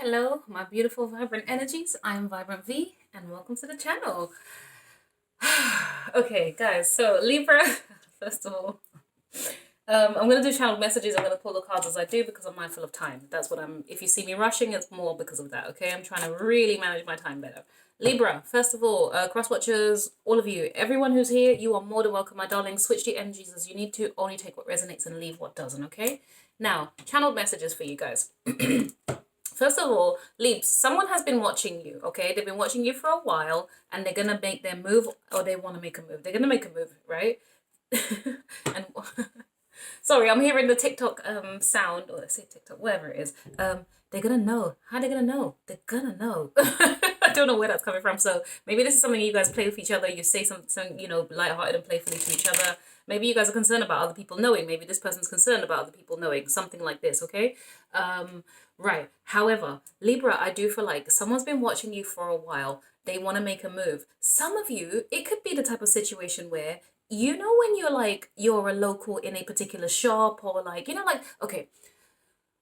hello, my beautiful vibrant energies. I'm Vibrant V, and welcome to the channel. Okay, guys, so Libra, first of all, I'm going to do channel messages. I'm going to pull the cards as I do because I'm mindful of time. That's what if you see me rushing, it's more because of that, okay? I'm trying to really manage my time better. Libra, first of all, cross watchers, all of you, everyone who's here, you are more than welcome, my darling. Switch the energies as you need to. Only take what resonates and leave what doesn't, okay? Now, channeled messages for you guys. First of all, Leaps, someone has been watching you, okay? They've been watching you for a while and they're going to make their move, or they want to make a move. They're going to make a move, right? And sorry, I'm hearing the TikTok sound, or let's say TikTok, whatever it is. They're going to know. How are they going to know? They're going to know. I don't know where that's coming from. So maybe this is something you guys play with each other. You say something, you know, lighthearted and playfully to each other. Maybe you guys are concerned about other people knowing. Maybe this person's concerned about other people knowing. Something like this, okay? Right. However, Libra, I do feel like someone's been watching you for a while. They want to make a move. Some of you, it could be the type of situation where, you know, when you're a local in a particular shop, or like, you know, like, okay,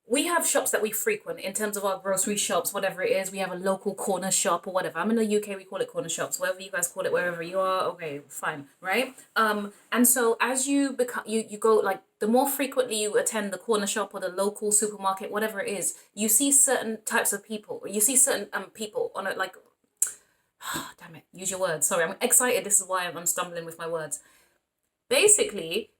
we have shops that we frequent in terms of our grocery shops, whatever it is. We have a local corner shop or whatever. I'm in the UK, we call it corner shops. Whatever you guys call it, wherever you are, okay, fine, right? And so as you become, you go, like, the more frequently you attend the corner shop or the local supermarket, whatever it is, you see certain types of people, or you see certain people on it, like, damn it, use your words. Sorry, I'm excited. This is why I'm stumbling with my words. Basically,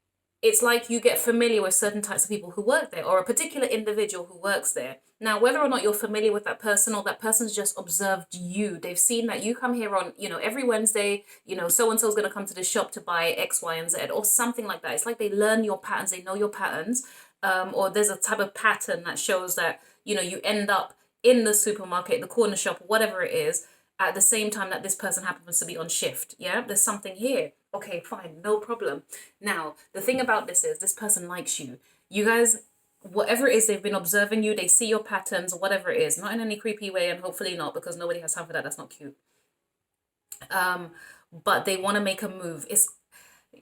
it's like you get familiar with certain types of people who work there, or a particular individual who works there. Now, whether or not you're familiar with that person, or that person's just observed you, they've seen that you come here on, you know, every Wednesday, you know, so-and-so is going to come to the shop to buy X, Y, and Z, or something like that. It's like they learn your patterns, they know your patterns, or there's a type of pattern that shows that, you know, you end up in the supermarket, the corner shop, whatever it is, at the same time that this person happens to be on shift. Yeah, there's something here. Okay, fine, no problem. Now, the thing about this is this person likes you. You guys, whatever it is, they've been observing you, they see your patterns, or whatever it is, not in any creepy way, and hopefully not, because nobody has time for that. That's not cute. But they want to make a move. It's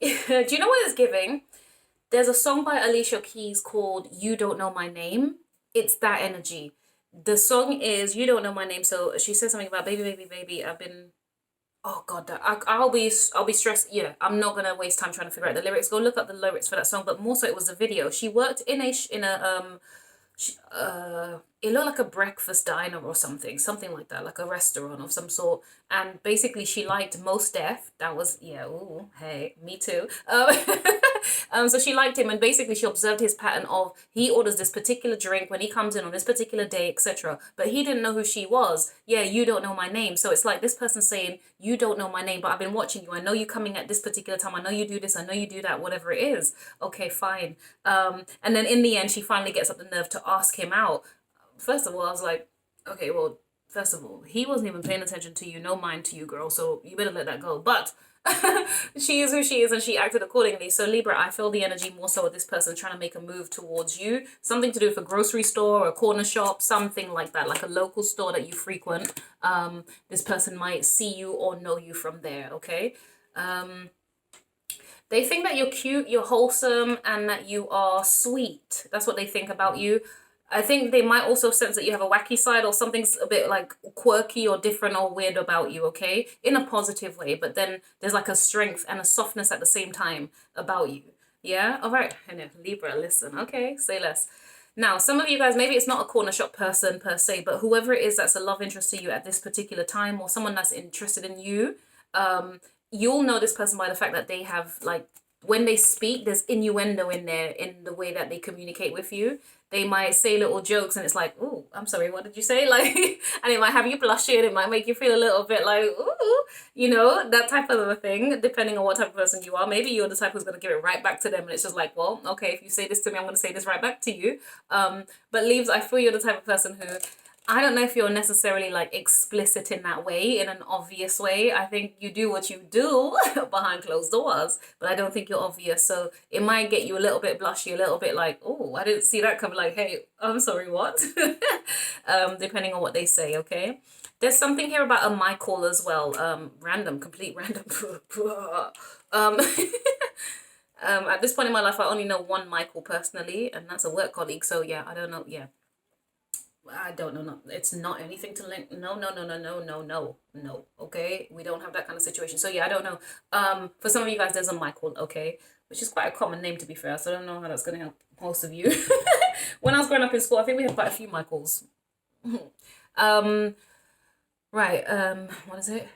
do you know what it's giving? There's a song by Alicia Keys called You Don't Know My Name. It's that energy. The song is You Don't Know My Name. So she says something about baby, baby, baby. I've been, oh God, I'll be stressed. Yeah, I'm not gonna waste time trying to figure out the lyrics. Go look up the lyrics for that song. But more so, it was the video. She worked in a it looked like a breakfast diner or something like that, like a restaurant of some sort. And basically, she liked Mos Def. That was, yeah, ooh, hey, me too. So she liked him, and basically she observed his pattern of he orders this particular drink when he comes in on this particular day, etc. But he didn't know who she was. Yeah, you don't know my name. So it's like this person saying, you don't know my name, but I've been watching you. I know you coming at this particular time. I know you do this. I know you do that, whatever it is. Okay, fine. And then in the end, she finally gets up the nerve to ask him out. First of all, I was like, okay, well, first of all, he wasn't even paying attention to you, no mind to you, girl, so you better let that go. But she is who she is, and she acted accordingly. So Libra, I feel the energy more so with this person trying to make a move towards you. Something to do with a grocery store or a corner shop, something like that, like a local store that you frequent. This person might see you or know you from there, okay? They think that you're cute, you're wholesome, and that you are sweet. That's what they think about you. I think they might also sense that you have a wacky side, or something's a bit like quirky or different or weird about you, okay? In a positive way, but then there's like a strength and a softness at the same time about you. Yeah? All right. Libra, listen. Okay, say less. Now, some of you guys, maybe it's not a corner shop person per se, but whoever it is that's a love interest to you at this particular time, or someone that's interested in you, you'll know this person by the fact that they have, like, when they speak, there's innuendo in there in the way that they communicate with you. They might say little jokes and it's like, oh, I'm sorry, what did you say? Like, and it might have you blushing. It might make you feel a little bit like, ooh, you know, that type of a thing, depending on what type of person you are. Maybe you're the type who's going to give it right back to them. And it's just like, well, okay, if you say this to me, I'm going to say this right back to you. But Leaves, I feel you're the type of person who, I don't know if you're necessarily like explicit in that way, in an obvious way. I think you do what you do behind closed doors, but I don't think you're obvious. So it might get you a little bit blushy, a little bit like, oh, I didn't see that coming. Like, hey, I'm sorry, what? Depending on what they say, okay? There's something here about a Michael as well. Complete random. At this point in my life, I only know one Michael personally, and that's a work colleague. So yeah, I don't know. Yeah. I don't know. No, it's not anything to link. No, no, no, no, no, no, no, no. Okay, we don't have that kind of situation. So yeah, I don't know. For some of you guys, there's a Michael. Okay, which is quite a common name to be fair. So I don't know how that's gonna help most of you. When I was growing up in school, I think we had quite a few Michaels. um, right. What is it?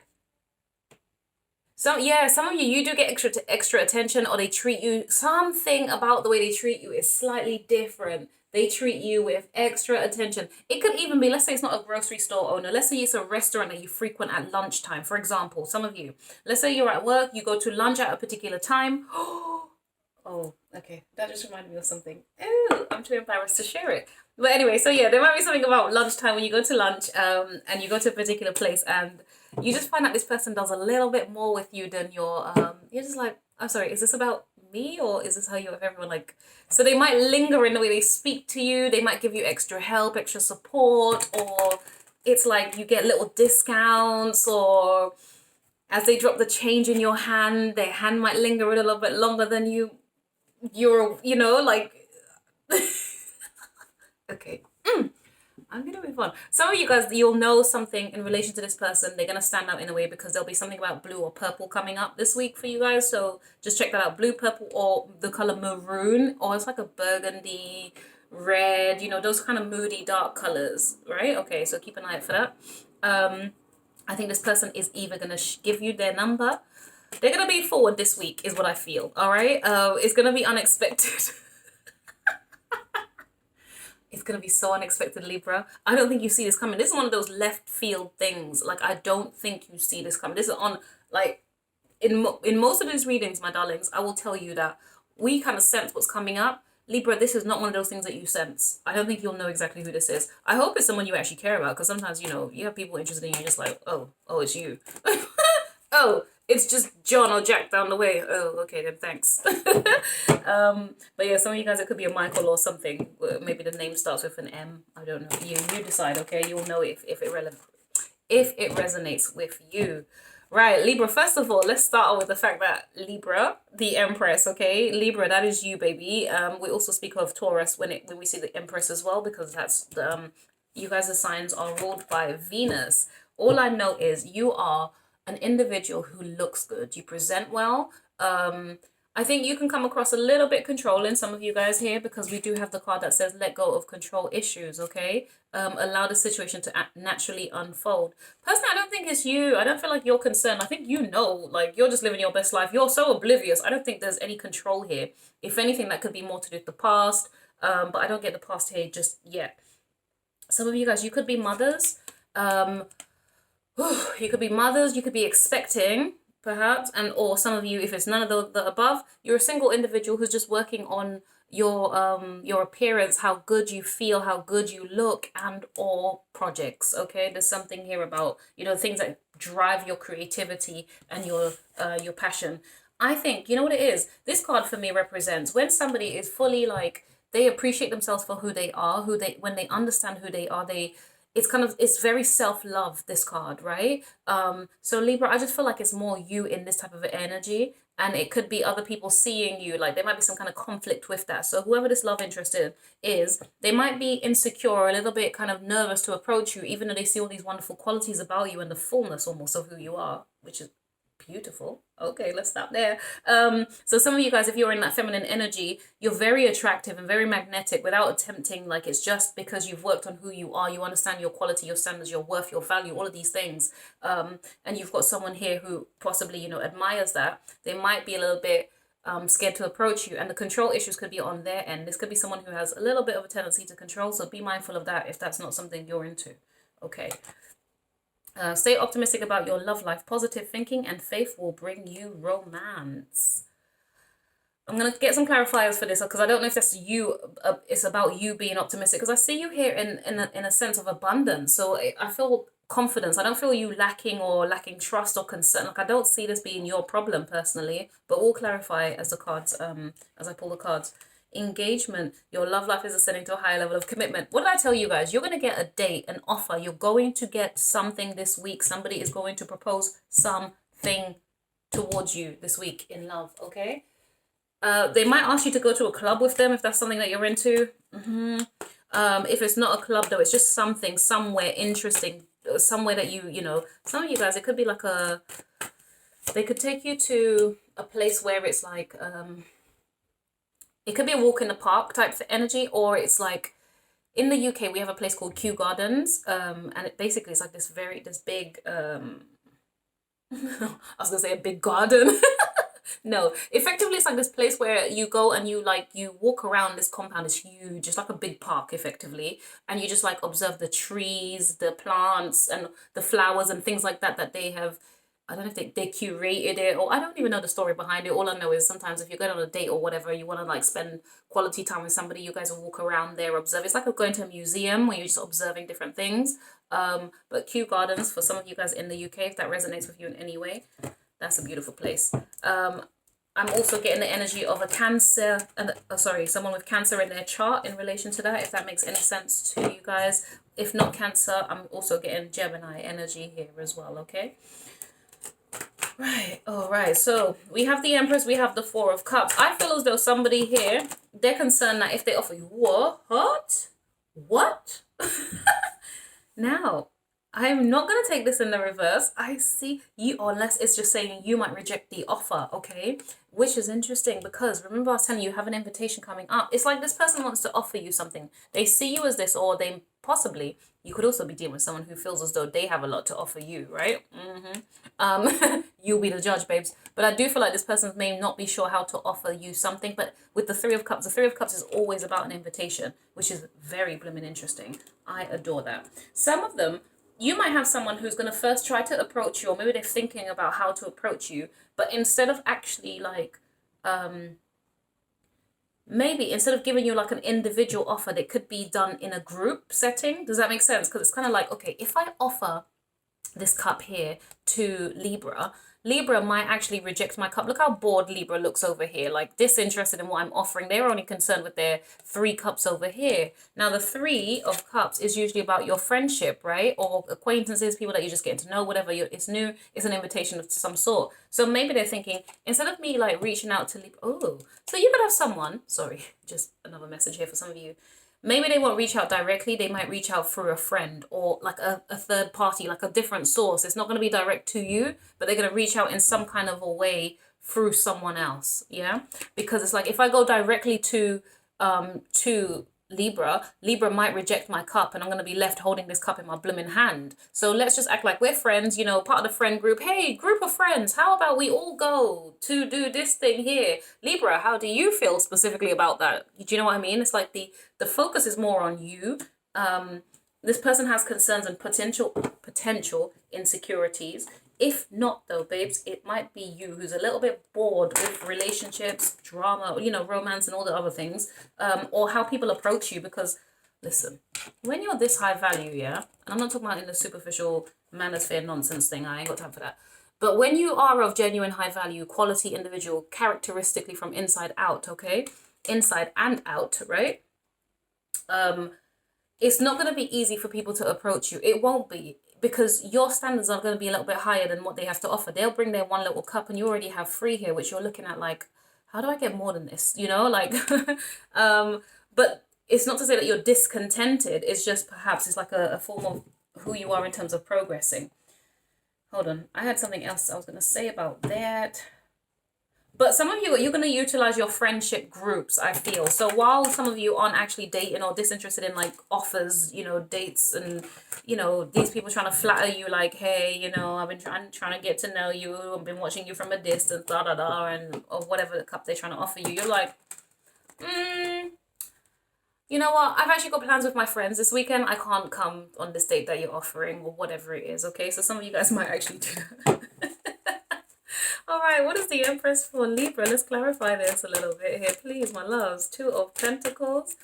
Some some of you do get extra attention, or they treat you, something about the way they treat you is slightly different. They treat you with extra attention. It could even be, let's say it's not a grocery store owner. Let's say it's a restaurant that you frequent at lunchtime. For example, some of you, let's say you're at work, you go to lunch at a particular time. Oh, okay. That just reminded me of something. Oh, I'm too embarrassed to share it. But anyway, so yeah, there might be something about lunchtime when you go to lunch, and you go to a particular place, and you just find out this person does a little bit more with you than your, you're just like, I'm sorry, is this about me, or is this how you have everyone like? So they might linger in the way they speak to you. They might give you extra help, extra support, or it's like you get little discounts, or as they drop the change in your hand, their hand might linger a little bit longer than you're, like, okay. I'm gonna move on. Some of you guys, you'll know something in relation to this person. They're gonna stand out in a way because there'll be something about blue or purple coming up this week for you guys. So just check that out. Blue, purple, or the color maroon, or it's like a burgundy, red, those kind of moody, dark colors, right? Okay, so keep an eye out for that. I think this person is either gonna give you their number. They're gonna be forward this week, is what I feel. All right, it's gonna be unexpected. It's going to be so unexpected, Libra. I don't think you see this coming. This is one of those left field things. Like, I don't think you see this coming. This is on, like, in most of these readings, my darlings, I will tell you that we kind of sense what's coming up. Libra, this is not one of those things that you sense. I don't think you'll know exactly who this is. I hope it's someone you actually care about, because sometimes, you have people interested in you, just like, oh, it's you. Oh, it's just John or Jack down the way. Oh, okay, then thanks. But yeah, some of you guys, it could be a Michael or something. Maybe the name starts with an M. I don't know. You decide, okay? You'll know if it resonates with you. Right, Libra, first of all, let's start with the fact that Libra, the Empress, okay? Libra, that is you, baby. We also speak of Taurus when we see the Empress as well, because that's the, you guys' signs are ruled by Venus. All I know is you are an individual who looks good. You present well. I think you can come across a little bit controlling, some of you guys here, because we do have the card that says let go of control issues, okay? Allow the situation to naturally unfold. Personally, I don't think it's you. I don't feel like you're concerned. I think like, you're just living your best life. You're so oblivious. I don't think there's any control here. If anything, that could be more to do with the past, but I don't get the past here just yet. Some of you guys, you could be mothers. You could be mothers, you could be expecting, perhaps, or some of you, if it's none of the above, you're a single individual who's just working on your appearance, how good you feel, how good you look, and or projects, okay? There's something here about, things that drive your creativity and your passion. I think, you know what it is? This card for me represents when somebody is fully like, they appreciate themselves for who they are, when they understand who they are, it's very self-love, this card, right? So Libra, I just feel like it's more you in this type of energy, and it could be other people seeing you, like there might be some kind of conflict with that. So whoever this love interest is, they might be insecure, a little bit kind of nervous to approach you, even though they see all these wonderful qualities about you and the fullness almost of who you are, which is beautiful. Okay, let's stop there. So some of you guys, if you're in that feminine energy, you're very attractive and very magnetic without attempting, like it's just because you've worked on who you are, you understand your quality, your standards, your worth, your value, all of these things. And you've got someone here who possibly, admires that. They might be a little bit scared to approach you, and the control issues could be on their end. This could be someone who has a little bit of a tendency to control, so be mindful of that if that's not something you're into. Okay. Stay optimistic about your love life. Positive thinking and faith will bring you romance. I'm going to get some clarifiers for this, because I don't know if that's you. It's about you being optimistic, because I see you here in a sense of abundance. So I feel confidence. I don't feel you lacking trust or concern. Like, I don't see this being your problem personally, but we'll clarify as the cards, as I pull the cards. Engagement, your love life is ascending to a higher level of commitment. What did I tell you guys? You're going to get a date, an offer. You're going to get something this week. Somebody is going to propose something towards you this week in love, okay? They might ask you to go to a club with them if that's something that you're into. If it's not a club though, it's just something somewhere interesting, somewhere that you know, some of you guys, it could be like they could take you to a place where it's like, it could be a walk in the park type of energy, or it's like, in the UK, we have a place called Kew Gardens, and it basically is like this big, I was gonna say a big garden. No, effectively, it's like this place where you go and you walk around this compound. It's huge. It's like a big park, effectively, and you just like observe the trees, the plants, and the flowers and things like that they have. I don't know if they curated it, or I don't even know the story behind it. All I know is sometimes if you're going on a date or whatever, you want to like spend quality time with somebody, you guys will walk around there, observe. It's like going to a museum where you're just observing different things. But Kew Gardens, for some of you guys in the UK, if that resonates with you in any way, that's a beautiful place. I'm also getting the energy of a Cancer, and someone with Cancer in their chart in relation to that, if that makes any sense to you guys. If not Cancer, I'm also getting Gemini energy here as well, okay? Right, all right, so we have the Empress, we have the Four of Cups. I feel as though somebody here, they're concerned that if they offer you, what? Now, I'm not going to take this in the reverse. I see you, unless it's just saying you might reject the offer, okay? Which is interesting because remember I was telling you, you have an invitation coming up. It's like this person wants to offer you something. They see you as this, or they possibly, you could also be dealing with someone who feels as though they have a lot to offer you, right? You'll be the judge, babes. But I do feel like this person may not be sure how to offer you something. But with the Three of Cups, the Three of Cups is always about an invitation, which is very blooming interesting. I adore that. Some of them, you might have someone who's going to first try to approach you, or maybe they're thinking about how to approach you, but instead of actually like, maybe instead of giving you like an individual offer, that could be done in a group setting. Does that make sense? Because it's kind of like, okay, if I offer this cup here to Libra, Libra might actually reject my cup. Look how bored Libra looks over here, like disinterested in what I'm offering. They're only concerned with their 3 cups over here. Now, the 3 of Cups is usually about your friendship, right? Or acquaintances, people that you're just getting to know, whatever. It's new. It's an invitation of some sort. So maybe they're thinking, instead of me like reaching out to Libra, oh, so you could have someone, sorry, just another message here for some of you. Maybe they won't reach out directly. They might reach out through a friend or like a third party, like a different source. It's not going to be direct to you, but they're going to reach out in some kind of a way through someone else. Yeah, because it's like if I go directly to Libra might reject my cup, and I'm going to be left holding this cup in my blooming hand. So let's just act like we're friends, you know, part of the friend group. Hey, group of friends, how about we all go to do this thing here? Libra, how do you feel specifically about that? Do you know what I mean? It's like the focus is more on you. This person has concerns and potential insecurities. If not, though, babes, it might be you who's a little bit bored with relationships, drama, you know, romance and all the other things, or how people approach you. Because, listen, when you're this high value, yeah, and I'm not talking about in the superficial manosphere nonsense thing, I ain't got time for that. But when you are of genuine high value, quality individual, characteristically from inside out, okay? Inside and out, right? It's not going to be easy for people to approach you. It won't be, because your standards are going to be a little bit higher than what they have to offer. They'll bring their one little cup and you already have 3 here, which you're looking at like, how do I get more than this? You know, like, but it's not to say that you're discontented. It's just perhaps it's like a form of who you are in terms of progressing. Hold on. I had something else I was going to say about that. But some of you, you're going to utilize your friendship groups, I feel. So while some of you aren't actually dating or disinterested in like offers, you know, dates and, you know, these people trying to flatter you like, hey, you know, I've been trying to get to know you. I've been watching you from a distance, da da da, and or whatever the cup they're trying to offer you. You're like, you know what? I've actually got plans with my friends this weekend. I can't come on this date that you're offering or whatever it is. Okay, so some of you guys might actually do that. All right, what is the Empress for Libra? Let's clarify this a little bit here, please, my loves. 2 of Pentacles.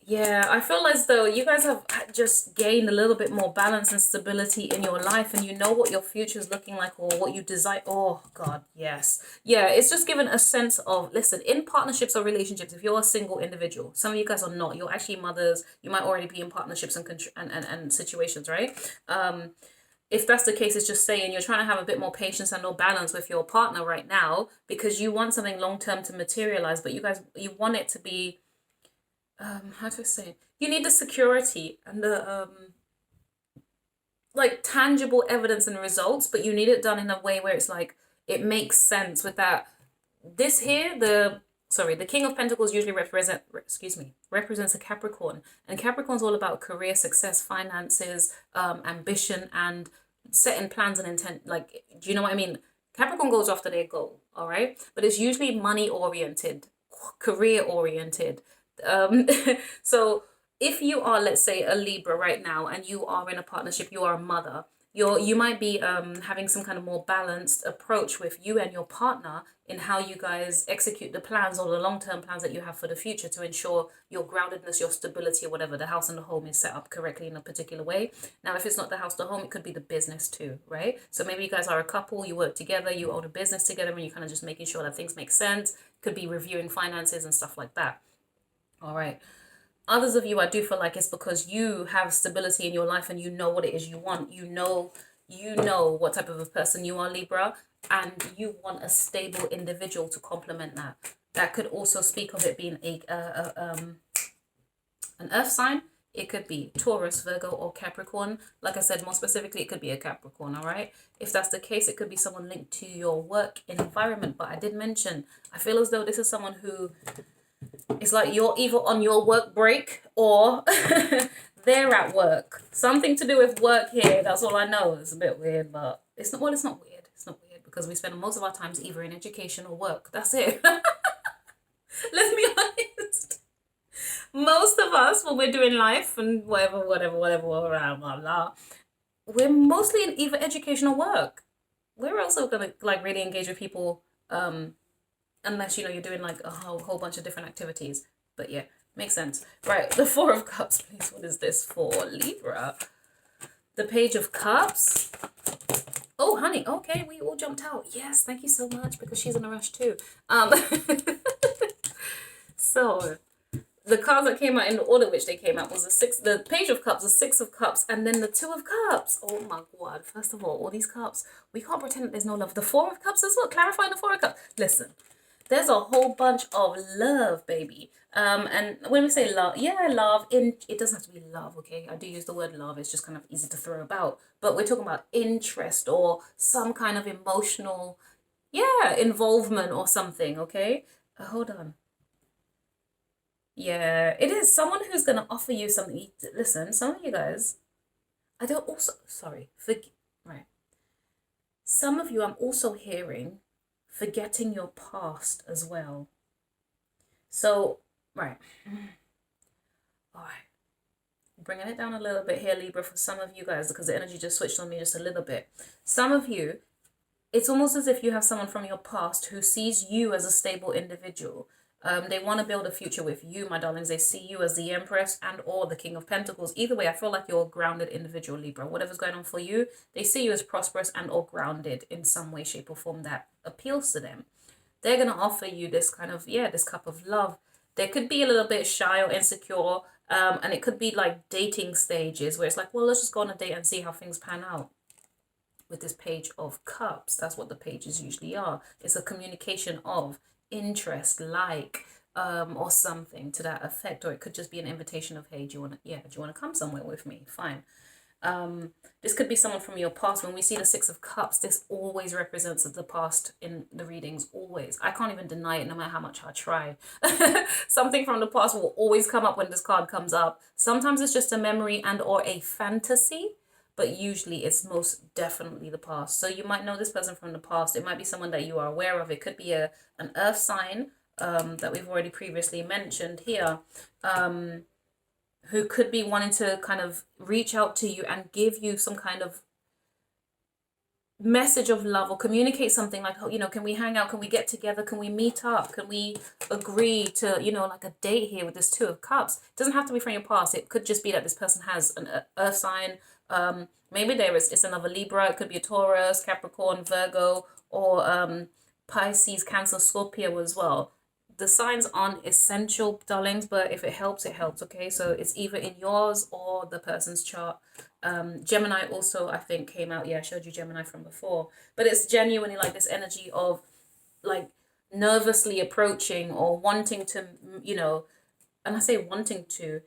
Yeah, I feel as though you guys have just gained a little bit more balance and stability in your life, and you know what your future is looking like or what you desire. Oh, God, yes. Yeah, it's just given a sense of, listen, in partnerships or relationships, if you're a single individual, some of you guys are not. You're actually mothers. You might already be in partnerships and situations, right? If that's the case, it's just saying you're trying to have a bit more patience and more balance with your partner right now because you want something long-term to materialize, but you guys, you want it to be, how do I say it? You need the security and the like tangible evidence and results, but you need it done in a way where it's like it makes sense with that. This here, the King of Pentacles usually represents a Capricorn, and Capricorn's all about career success, finances, ambition, and setting plans and intent. Like, do you know what I mean? Capricorn goes after their goal, all right, but it's usually money oriented, career oriented. Um, so if you are, let's say, a Libra right now, and you are in a partnership, you are a mother, you might be having some kind of more balanced approach with you and your partner in how you guys execute the plans or the long-term plans that you have for the future to ensure your groundedness, your stability, or whatever, the house and the home is set up correctly in a particular way. Now, if it's not the house, the home, it could be the business too, right? So maybe you guys are a couple, you work together, you own a business together, and you're kind of just making sure that things make sense. Could be reviewing finances and stuff like that. All right. Others of you, I do feel like it's because you have stability in your life and you know what it is you want. You know what type of a person you are, Libra, and you want a stable individual to complement that. That could also speak of it being an earth sign. It could be Taurus, Virgo, or Capricorn. Like I said, more specifically, it could be a Capricorn, all right? If that's the case, it could be someone linked to your work environment. But I did mention, I feel as though this is someone who, it's like you're either on your work break or they're at work. Something to do with work here. That's all I know. It's a bit weird, but it's not. Well, it's not weird. It's not weird because we spend most of our times either in education or work. That's it. Let's be honest. Most of us, when we're doing life and whatever, blah, blah, blah, we're mostly in either education or work. We're also gonna like really engage with people, unless you're doing like a whole bunch of different activities. But yeah, makes sense. Right, the Four of Cups, please. What is this for Libra? The Page of Cups. Oh, honey, okay, we all jumped out. Yes, thank you so much, because she's in a rush too. So the cards that came out in the order which they came out was the Page of Cups, the Six of Cups, and then the Two of Cups. Oh my God! First of all these cups, we can't pretend that there's no love. The Four of Cups as well. Clarifying the Four of Cups. Listen, there's a whole bunch of love, baby. And when we say love, yeah, love, it doesn't have to be love, okay? I do use the word love, it's just kind of easy to throw about. But we're talking about interest or some kind of emotional, yeah, involvement or something, okay? Hold on. Yeah, it is someone who's going to offer you something. Listen, some of you guys, I don't also, sorry, right. Some of you, I'm also hearing forgetting your past as well. So, right. All right. Bringing it down a little bit here, Libra, for some of you guys, because the energy just switched on me just a little bit. Some of you, it's almost as if you have someone from your past who sees you as a stable individual. They want to build a future with you, my darlings. They see you as the Empress and or the King of Pentacles. Either way, I feel like you're a grounded individual, Libra. Whatever's going on for you, they see you as prosperous and or grounded in some way, shape, or form that appeals to them. They're going to offer you this kind of, yeah, this cup of love. They could be a little bit shy or insecure, and it could be like dating stages where it's like, well, let's just go on a date and see how things pan out. With this Page of Cups, that's what the pages usually are. It's a communication of interest, like, or something to that effect, or it could just be an invitation of, hey, do you want to come somewhere with me? Fine. This could be someone from your past. When we see the Six of Cups, this always represents the past in the readings, always. I can't even deny it no matter how much I try. Something from the past will always come up when this card comes up. Sometimes it's just a memory and or a fantasy, but usually it's most definitely the past. So you might know this person from the past. It might be someone that you are aware of. It could be an earth sign that we've already previously mentioned here, who could be wanting to kind of reach out to you and give you some kind of message of love or communicate something like, can we hang out? Can we get together? Can we meet up? Can we agree to, like a date here with this Two of Cups? It doesn't have to be from your past. It could just be that this person has an earth sign. Maybe it's another Libra. It could be a Taurus, Capricorn, Virgo, or Pisces, Cancer, Scorpio as well. The signs aren't essential, darlings, but if it helps, it helps, okay? So it's either in yours or the person's chart. Gemini also, I think, came out. Yeah, I showed you Gemini from before. But it's genuinely like this energy of like nervously approaching or wanting to, and I say wanting to,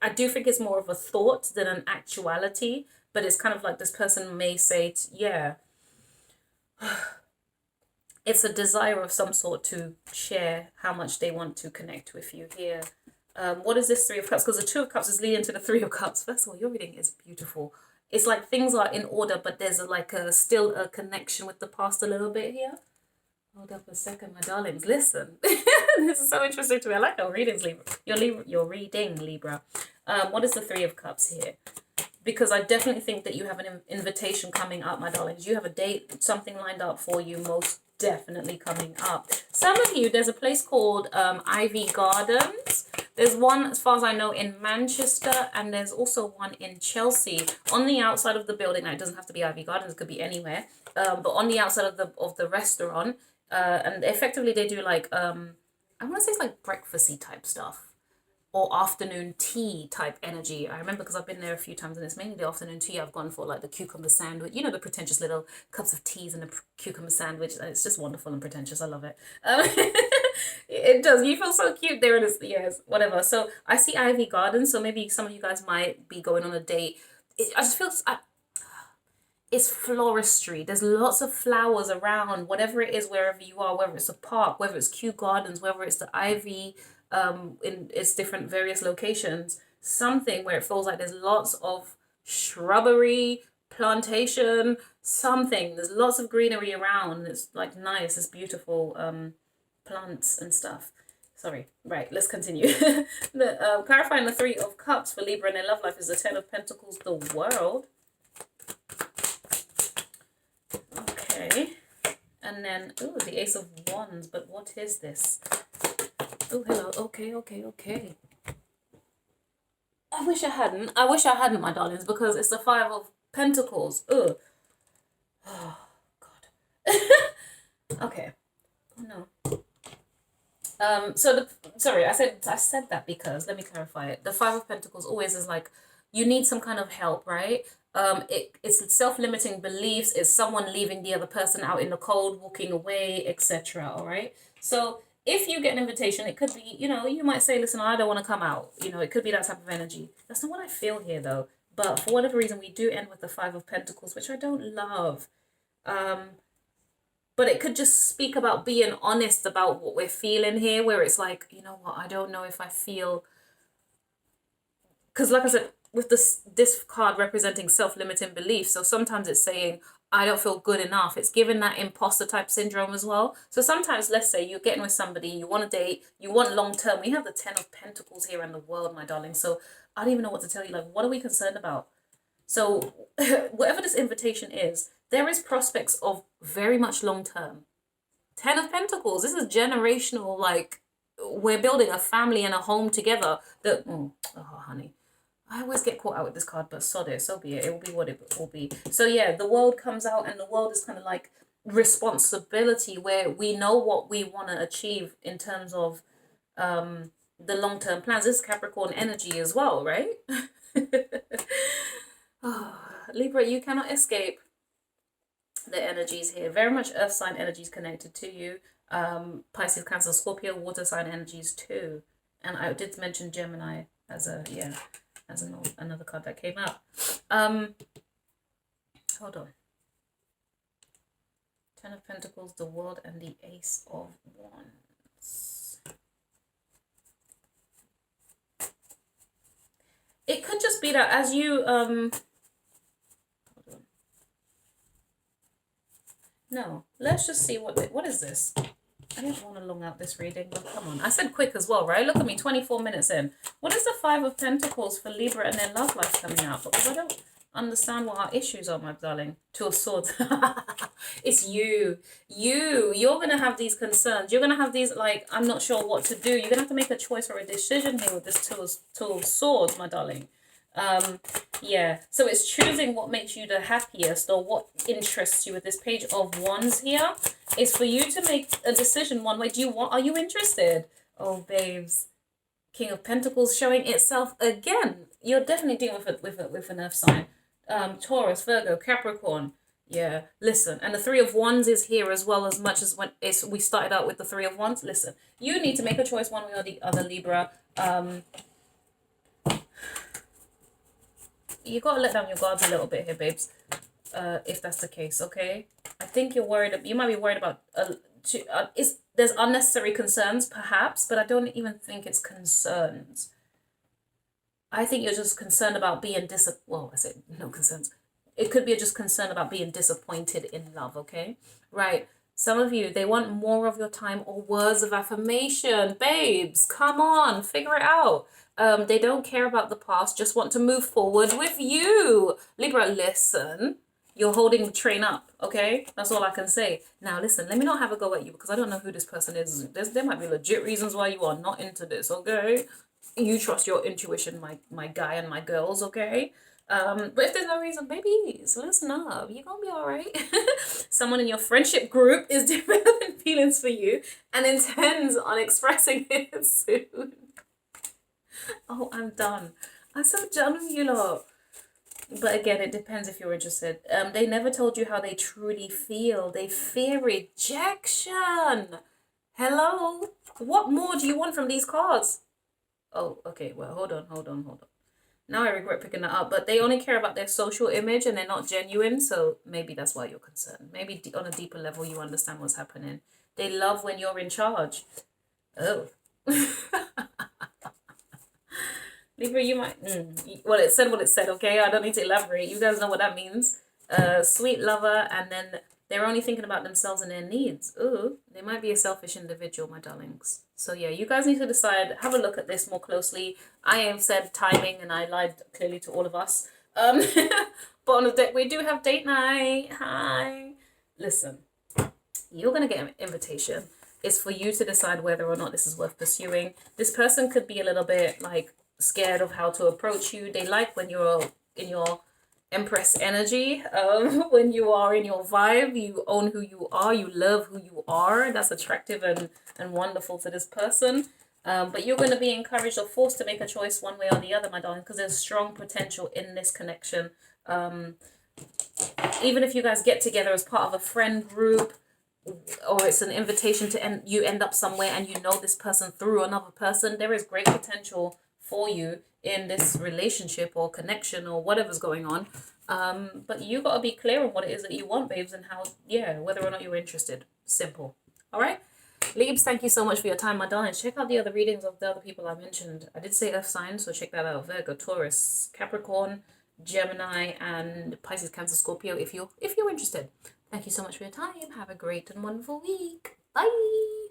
I do think it's more of a thought than an actuality, but it's kind of like this person may say, yeah, it's a desire of some sort to share how much they want to connect with you here. What is this Three of Cups? Because the Two of Cups is leading to the Three of Cups. First of all, your reading is beautiful. It's like things are in order, but there's still a connection with the past a little bit here. Hold up a second, my darlings. Listen, this is so interesting to me. I like your readings, Libra. Your reading, Libra. What is the Three of Cups here? Because I definitely think that you have an invitation coming up, my darlings. You have a date, something lined up for you, most definitely coming up. Some of you, there's a place called Ivy Gardens. There's one, as far as I know, in Manchester, and there's also one in Chelsea. On the outside of the building, now it doesn't have to be Ivy Gardens, it could be anywhere, but on the outside of the restaurant, and effectively they do like, I want to say it's like breakfasty type stuff, or afternoon tea type energy. I remember because I've been there a few times and it's mainly the afternoon tea. I've gone for like the cucumber sandwich, the pretentious little cups of teas and a cucumber sandwich. It's just wonderful and pretentious. I love it. It does. You feel so cute there in yes, whatever. So I see Ivy Gardens. So maybe some of you guys might be going on a date. I just feel it's floristry. There's lots of flowers around, whatever it is, wherever you are, whether it's a park, whether it's Kew Gardens, whether it's the Ivy, in its different various locations, something where it feels like there's lots of shrubbery, plantation, something. There's lots of greenery around. It's like nice, it's beautiful plants and stuff. Sorry, right, let's continue. Clarifying the Three of Cups for Libra in their love life is the Ten of Pentacles, the World. Okay, and then, oh, the Ace of Wands, but what is this? Oh, hello. Okay. I wish I hadn't, my darlings, because it's the Five of Pentacles. Ugh. Oh, God. Okay. Oh, no. Sorry, I said that because, let me clarify it. The Five of Pentacles always is like, you need some kind of help, right? It's self-limiting beliefs. It's someone leaving the other person out in the cold, walking away, etc. All right. So if you get an invitation, it could be, you might say, listen, I don't want to come out. It could be that type of energy. That's not what I feel here, though. But for whatever reason, we do end with the Five of Pentacles, which I don't love. But it could just speak about being honest about what we're feeling here, where it's like, you know what, I don't know if I feel... Because like I said, with this card representing self-limiting beliefs, so sometimes it's saying, I don't feel good enough. It's giving that imposter type syndrome as well. So sometimes, let's say you're getting with somebody, you want to date, you want long term. We have the Ten of Pentacles here in the World, my darling. So I don't even know what to tell you. Like, what are we concerned about? So whatever this invitation is, there is prospects of very much long term. Ten of Pentacles. This is generational. Like, we're building a family and a home together. Oh, honey. I always get caught out with this card, but sod it, so be it. It will be what it will be. So yeah, the World comes out, and the World is kind of like responsibility, where we know what we want to achieve in terms of the long-term plans. This is Capricorn energy as well, right? Oh, Libra, you cannot escape the energies here. Very much earth sign energies connected to you. Pisces, Cancer, Scorpio, water sign energies too. And I did mention Gemini as another card that came up. Hold on. Ten of Pentacles, the World, and the Ace of Wands. It could just be that as you hold on. No, let's just see what is this? I didn't want to long out this reading, but come on. I said quick as well, right? Look at me, 24 minutes in. What is the Five of Pentacles for Libra and their love life coming out? Because I don't understand what our issues are, my darling. Two of Swords. It's you. You're going to have these concerns. You're going to have these, like, I'm not sure what to do. You're going to have to make a choice or a decision here with this Two of Swords, my darling. Yeah, so it's choosing what makes you the happiest or what interests you. With this Page of Wands here, is for you to make a decision one way. Are you interested? Oh, babes. King of Pentacles showing itself again. You're definitely dealing with an earth sign. Taurus, Virgo, Capricorn. Yeah, listen, and the Three of Wands is here as well, as much as when we started out with the Three of Wands. Listen, you need to make a choice one way or the other, Libra. You gotta let down your guards a little bit here, babes. If that's the case, okay. I think you're worried. You might be worried about there's unnecessary concerns, perhaps, but I don't even think it's concerns. I think you're just concerned about being well, I said no concerns. It could be just concern about being disappointed in love, okay? Right. Some of you, they want more of your time or words of affirmation. Babes, come on, figure it out. They don't care about the past, just want to move forward with you. Libra, listen. You're holding the train up, okay? That's all I can say. Now, listen, let me not have a go at you because I don't know who this person is. There might be legit reasons why you are not into this, okay? You trust your intuition, my guy and my girls, okay? But if there's no reason, babies, listen up. You're gonna be all right. Someone in your friendship group is developing feelings for you and intends on expressing it soon. Oh, I'm done. I'm so done with you lot. But again, it depends if you're interested. They never told you how they truly feel. They fear rejection. Hello? What more do you want from these cards? Oh, okay. Well, hold on. Now I regret picking that up. But they only care about their social image and they're not genuine. So maybe that's why you're concerned. Maybe on a deeper level, you understand what's happening. They love when you're in charge. Oh. Libra, you might... Well, it said what it said, okay? I don't need to elaborate. You guys know what that means. Sweet lover, and then they're only thinking about themselves and their needs. Ooh, they might be a selfish individual, my darlings. So yeah, you guys need to decide. Have a look at this more closely. I have said timing, and I lied clearly to all of us. But on the deck, we do have date night. Hi. Listen, you're going to get an invitation. It's for you to decide whether or not this is worth pursuing. This person could be a little bit like scared of how to approach you. They like when you're in your Empress energy, when you are in your vibe, you own who you are, you love who you are. That's attractive and wonderful to this person. But you're going to be encouraged or forced to make a choice one way or the other, my darling, because there's strong potential in this connection. Even if you guys get together as part of a friend group, or it's an invitation to end up somewhere and you know this person through another person, there is great potential for you in this relationship or connection or whatever's going on. But you got to be clear on what it is that you want, babes, and how, whether or not you're interested. Simple. All right? Leaves, thank you so much for your time, my darling. Check out the other readings of the other people I mentioned. I did say Earth signs, so check that out. Virgo, Taurus, Capricorn, Gemini, and Pisces, Cancer, Scorpio if you're interested. Thank you so much for your time. Have a great and wonderful week. Bye.